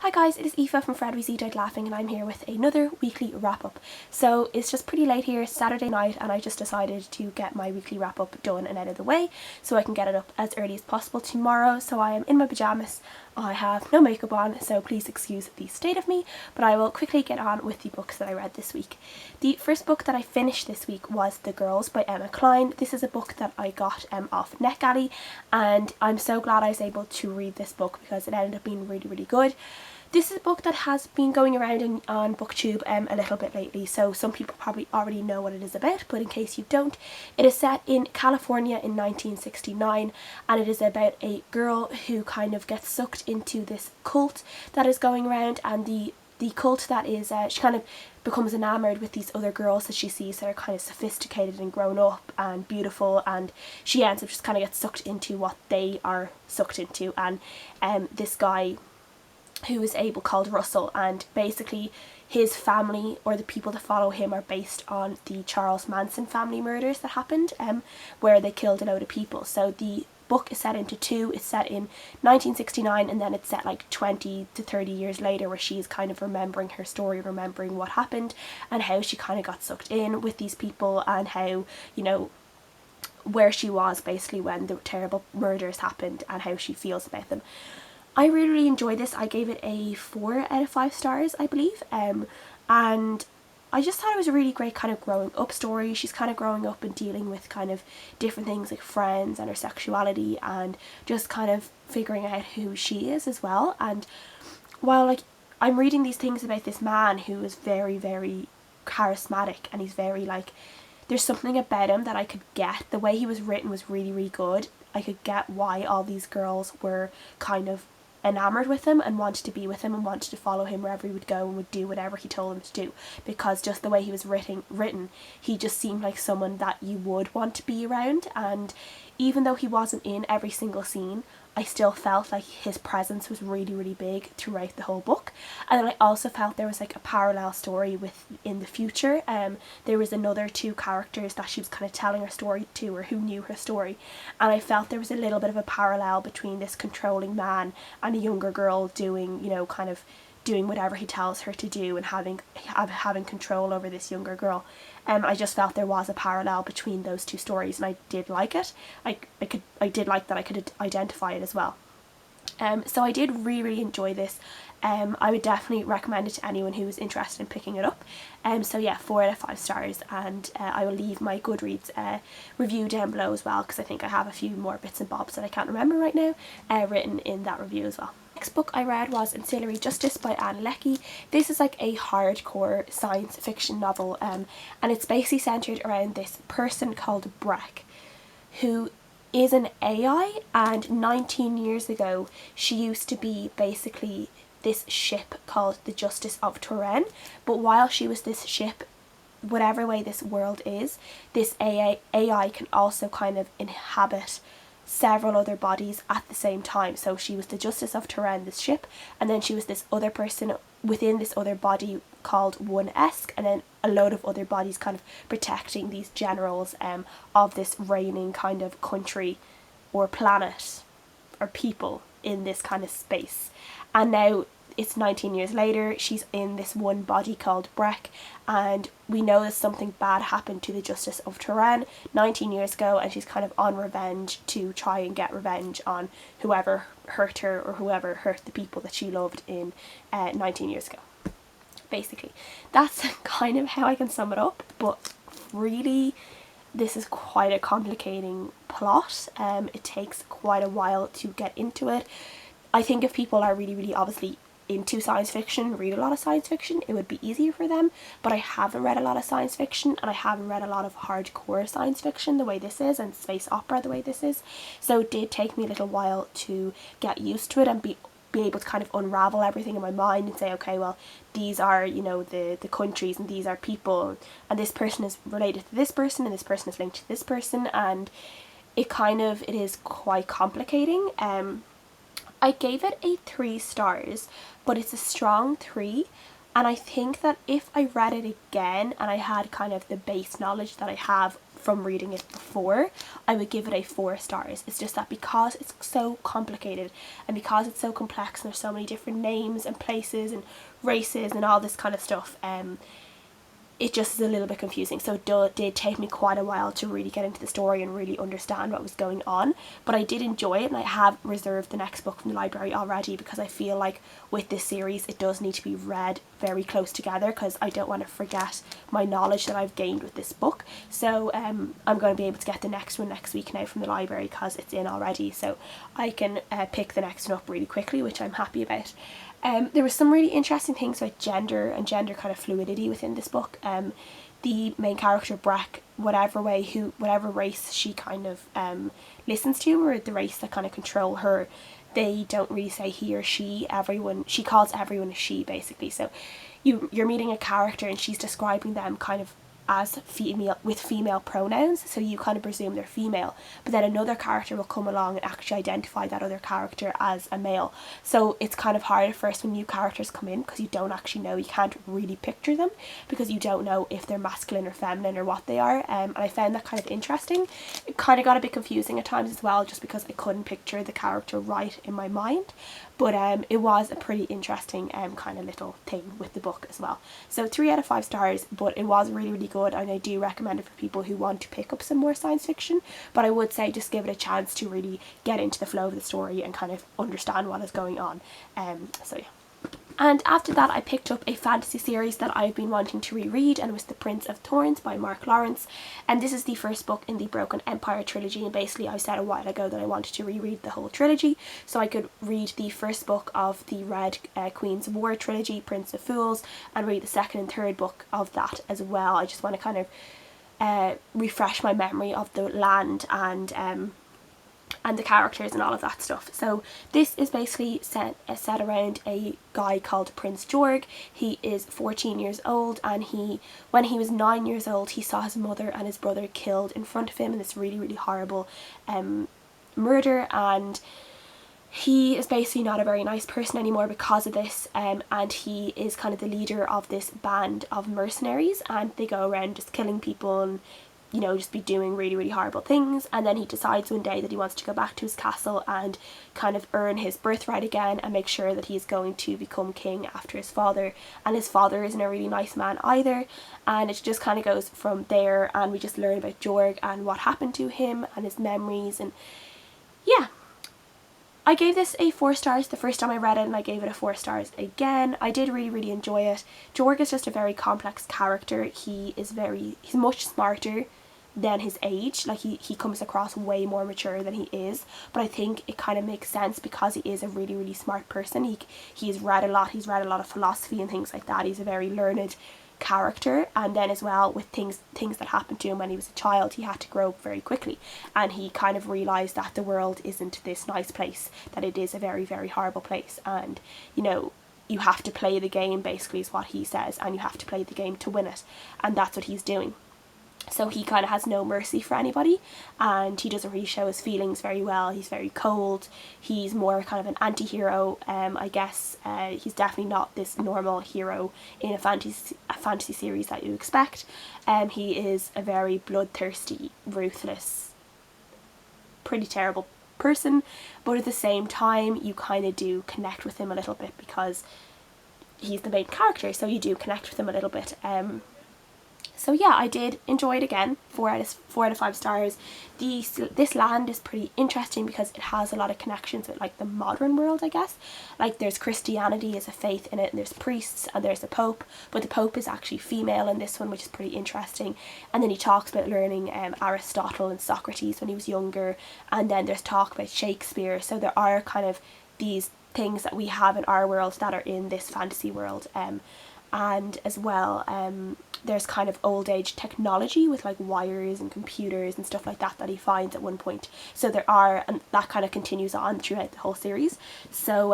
Hi guys, it is Aoife from Fred We See Died Laughing, and I'm here with another weekly wrap up. So it's just pretty late here, Saturday night, and I just decided to get my weekly wrap up done and out of the way so I can get it up as early as possible tomorrow. So I am in my pyjamas, I have no makeup on, so please excuse the state of me, but I will quickly get on with the books that I read this week. The first book that I finished this week was The Girls by Emma Cline. This is a book that I got off NetGalley, and I'm so glad I was able to read this book because it ended up being really good. This is a book that has been going around on BookTube a little bit lately, so some people probably already know what it is about, but in case you don't, it is set in California in 1969, and it is about a girl who kind of gets sucked into this cult that is going around, and the cult that is, she kind of becomes enamoured with these other girls that she sees that are kind of sophisticated and grown up and beautiful, and she ends up just kind of gets sucked into what they are sucked into, and this guy who is called Russell, and basically his family, or the people that follow him, are based on the Charles Manson family murders that happened, where they killed a load of people. So the book is set into two. It's set in 1969, and then it's set like 20 to 30 years later, where she's kind of remembering her story, remembering what happened and how she kind of got sucked in with these people, and how, you know, where she was basically when the terrible murders happened and how she feels about them. I really enjoyed this. I gave it a 4 out of 5 stars, I believe, and I just thought it was a really great kind of growing up story. She's kind of growing up and dealing with kind of different things like friends and her sexuality, and just kind of figuring out who she is as well. And while like I'm reading these things about this man who is very charismatic, and he's very like, there's something about him that I could get. The way he was written was really good. I could get why all these girls were kind of enamoured with him and wanted to be with him and wanted to follow him wherever he would go and would do whatever he told them to do, because just the way he was written, he just seemed like someone that you would want to be around. And even though he wasn't in every single scene, I still felt like his presence was really big throughout the whole book. And then I also felt there was like a parallel story with in the future. There was another 2 characters that she was kind of telling her story to, or who knew her story, and I felt there was a little bit of a parallel between this controlling man and a younger girl doing, you know, kind of doing whatever he tells her to do and having control over this younger girl. I just felt there was a parallel between those 2 stories, and I did like it. I did like that I could identify it as well. So I did really enjoy this. I would definitely recommend it to anyone who is interested in picking it up. So yeah, 4 out of 5 stars, and I will leave my Goodreads review down below as well, because I think I have a few more bits and bobs that I can't remember right now written in that review as well. Next book I read was Ancillary Justice by Leckie. This is like a hardcore science fiction novel, and it's basically centred around this person called Breck, who is an AI, and 19 years ago she used to be basically this ship called the Justice of Torrents, but while she was this ship, whatever way this world is, this AI can also kind of inhabit several other bodies at the same time. So she was the Justice of Torrents, this ship, and then she was this other person within this other body called One Esk, and then a load of other bodies kind of protecting these generals of this reigning kind of country or planet or people in this kind of space. And now it's 19 years later, she's in this one body called Breck, and we know that something bad happened to the Justice of Torrents 19 years ago, and she's kind of on revenge to try and get revenge on whoever hurt her, or whoever hurt the people that she loved in 19 years ago. Basically, that's kind of how I can sum it up, but really this is quite a complicating plot. It takes quite a while to get into it. I think if people are really obviously into science fiction, read a lot of science fiction, it would be easier for them, but I haven't read a lot of science fiction, and I haven't read a lot of hardcore science fiction the way this is, and space opera the way this is, so it did take me a little while to get used to it and be able to kind of unravel everything in my mind and say, okay, well, these are, you know, the countries, and these are people, and this person is related to this person, and this person is linked to this person, and it is quite complicating. I gave it a 3 stars, but it's a strong 3, and I think that if I read it again and I had kind of the base knowledge that I have from reading it before, 4, I would give it a 4 stars. It's just that because it's so complicated and because it's so complex and there's so many different names and places and races and all this kind of stuff, it just is a little bit confusing. So it did take me quite a while to really get into the story and really understand what was going on, but I did enjoy it, and I have reserved the next book from the library already because I feel like with this series it does need to be read very close together because I don't want to forget my knowledge that I've gained with this book. So I'm going to be able to get the next one next week now from the library because it's in already, so I can pick the next one up really quickly, which I'm happy about. There was some really interesting things about gender and gender kind of fluidity within this book. The main character, Breck, whatever race she kind of listens to, or the race that kind of control her, they don't really say he or she. She calls everyone a she, basically. So you're meeting a character and she's describing them kind of as female, with female pronouns, so you kind of presume they're female, but then another character will come along and actually identify that other character as a male. So it's kind of hard at first when new characters come in because you don't actually know, you can't really picture them because you don't know if they're masculine or feminine or what they are, and I found that kind of interesting. It kind of got a bit confusing at times as well, just because I couldn't picture the character right in my mind, but it was a pretty interesting kind of little thing with the book as well. So 3 out of 5 stars, but it was really, really good, and I do recommend it for people who want to pick up some more science fiction, but I would say just give it a chance to really get into the flow of the story and kind of understand what is going on. So yeah. And after that I picked up a fantasy series that I've been wanting to reread, and it was The Prince of Thorns by Mark Lawrence, and this is the first book in the Broken Empire trilogy, and basically I said a while ago that I wanted to reread the whole trilogy so I could read the first book of the Red Queen's War trilogy, Prince of Fools, and read the second and third book of that as well. I just want to kind of refresh my memory of the land and the characters and all of that stuff. So this is basically set around a guy called Prince Rjurik. He is 14 years old, and when he was 9 years old he saw his mother and his brother killed in front of him in this really, really horrible murder, and he is basically not a very nice person anymore because of this, and he is kind of the leader of this band of mercenaries, and they go around just killing people and, you know, just be doing really, really horrible things. And then he decides one day that he wants to go back to his castle and kind of earn his birthright again and make sure that he's going to become king after his father, and his father isn't a really nice man either, and it just kind of goes from there, and we just learn about Rjurik and what happened to him and his memories. And yeah, I gave this a 4 stars the first time I read it, and I gave it a 4 stars again. I did really, really enjoy it. Rjurik is just a very complex character. He's much smarter than his age. Like he comes across way more mature than he is, but I think it kind of makes sense because he is a really, really smart person. He's read a lot of philosophy and things like that. He's a very learned character, and then as well with things that happened to him when he was a child, he had to grow up very quickly, and he kind of realised that the world isn't this nice place, that it is a very, very horrible place, and you know, you have to play the game, basically is what he says, and you have to play the game to win it, and that's what he's doing. So he kind of has no mercy for anybody, and he doesn't really show his feelings very well. He's very cold. He's more kind of an anti-hero, I guess. He's definitely not this normal hero in a fantasy series that you expect. He is a very bloodthirsty, ruthless, pretty terrible person, but at the same time you kind of do connect with him a little bit because he's the main character, so you do connect with him a little bit. So yeah, I did enjoy it again. 4 out of 5 stars. This land is pretty interesting because it has a lot of connections with like the modern world, I guess. Like there's Christianity as a faith in it, and there's priests, and there's the Pope, but the Pope is actually female in this one, which is pretty interesting. And then he talks about learning Aristotle and Socrates when he was younger, and then there's talk about Shakespeare. So there are kind of these things that we have in our world that are in this fantasy world, and as well there's kind of old age technology with like wires and computers and stuff like that that he finds at one point. So there are, and that kind of continues on throughout the whole series. So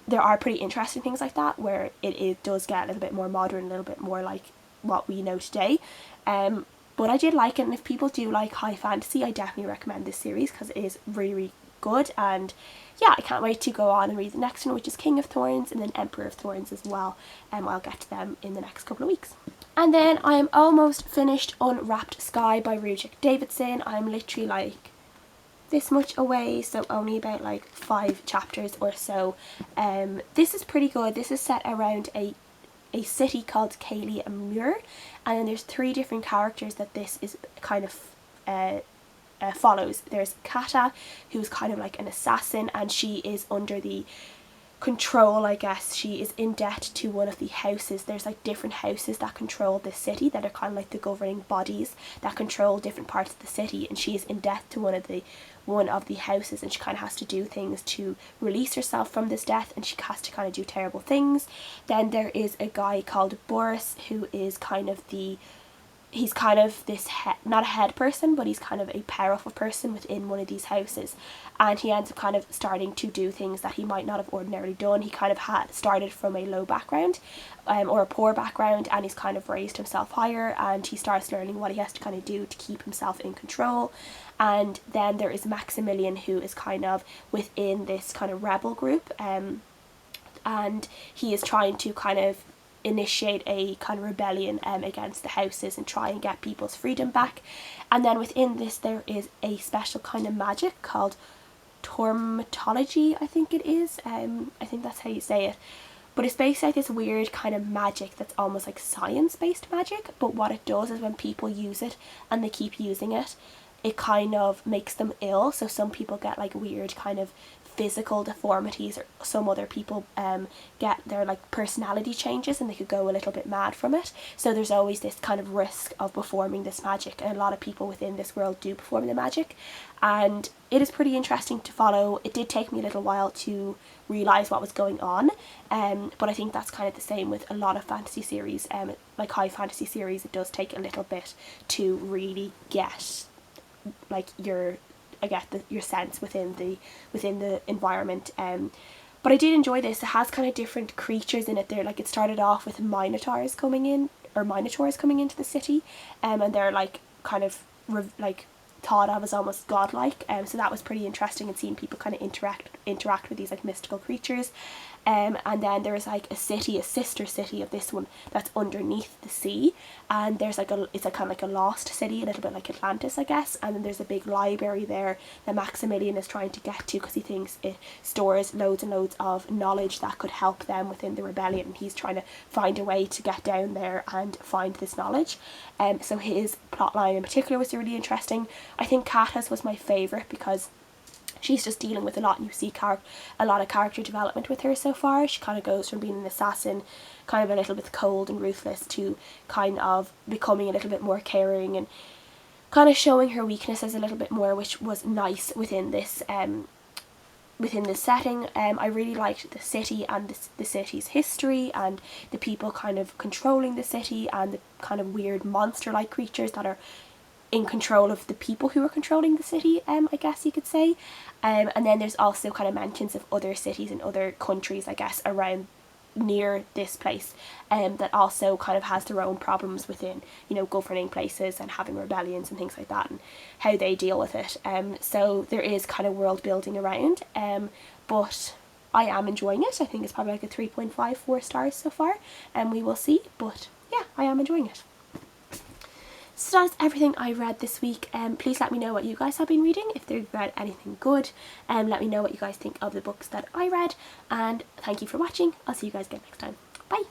there are pretty interesting things like that where it does get a little bit more modern, a little bit more like what we know today. But I did like it, and if people do like high fantasy, I definitely recommend this series because it is really, really good. And yeah, I can't wait to go on and read the next one, which is King of Thorns and then Emperor of Thorns as well. I'll get to them in the next couple of weeks. And then I am almost finished Unwrapped Sky by Rjurik Davidson. I'm literally like this much away, so only about like 5 chapters or so. This is pretty good. This is set around a city called Kaylee and Muir, and then there's 3 different characters that this is kind of follows. There's Kata, who's kind of like an assassin, and she is under the control, I guess, she is in debt to one of the houses. There's like different houses that control this city that are kind of like the governing bodies that control different parts of the city, and she is in debt to one of the houses, and she kind of has to do things to release herself from this debt, and she has to kind of do terrible things. Then there is a guy called Boris, who is kind of he's kind of this not a head person, but he's kind of a powerful person within one of these houses, and he ends up kind of starting to do things that he might not have ordinarily done. He kind of had started from a low background or a poor background, and he's kind of raised himself higher, and he starts learning what he has to kind of do to keep himself in control. And then there is Maximilian, who is kind of within this kind of rebel group, and he is trying to kind of initiate a kind of rebellion against the houses and try and get people's freedom back. And then within this there is a special kind of magic called tormentology, I think it is. I think that's how you say it. But it's basically like this weird kind of magic that's almost like science-based magic, but what it does is when people use it and they keep using it, it kind of makes them ill. So some people get like weird kind of physical deformities, or some other people get their like personality changes and they could go a little bit mad from it. So there's always this kind of risk of performing this magic, and a lot of people within this world do perform the magic, and it is pretty interesting to follow. It did take me a little while to realise what was going on, but I think that's kind of the same with a lot of fantasy series, like high fantasy series. It does take a little bit to really get like your sense within the environment. But I did enjoy this. It has kind of different creatures in it. There, like, it started off with minotaurs coming into the city, and they're like kind of like thought of as almost godlike. So that was pretty interesting, and seeing people kind of interact with these like mystical creatures. And then there's like a sister city of this one that's underneath the sea, and there's like it's a kind of like a lost city, a little bit like Atlantis, I guess. And then there's a big library there that Maximilian is trying to get to because he thinks it stores loads and loads of knowledge that could help them within the rebellion, and he's trying to find a way to get down there and find this knowledge. So his plotline in particular was really interesting. I think Kata's was my favourite because she's just dealing with a lot, and you see a lot of character development with her so far. She kind of goes from being an assassin, kind of a little bit cold and ruthless, to kind of becoming a little bit more caring and kind of showing her weaknesses a little bit more, which was nice within this setting. I really liked the city and the city's history, and the people kind of controlling the city, and the kind of weird monster-like creatures that are in control of the people who are controlling the city, I guess you could say. And then there's also kind of mentions of other cities and other countries, I guess, around near this place, that also kind of has their own problems within, you know, governing places and having rebellions and things like that, and how they deal with it. So there is kind of world building around, but I am enjoying it. I think it's probably like a 3.54 stars so far, and we will see, but yeah, I am enjoying it. So that's everything I read this week. Please let me know what you guys have been reading, if they've read anything good, and let me know what you guys think of the books that I read, and thank you for watching. I'll see you guys again next time. Bye!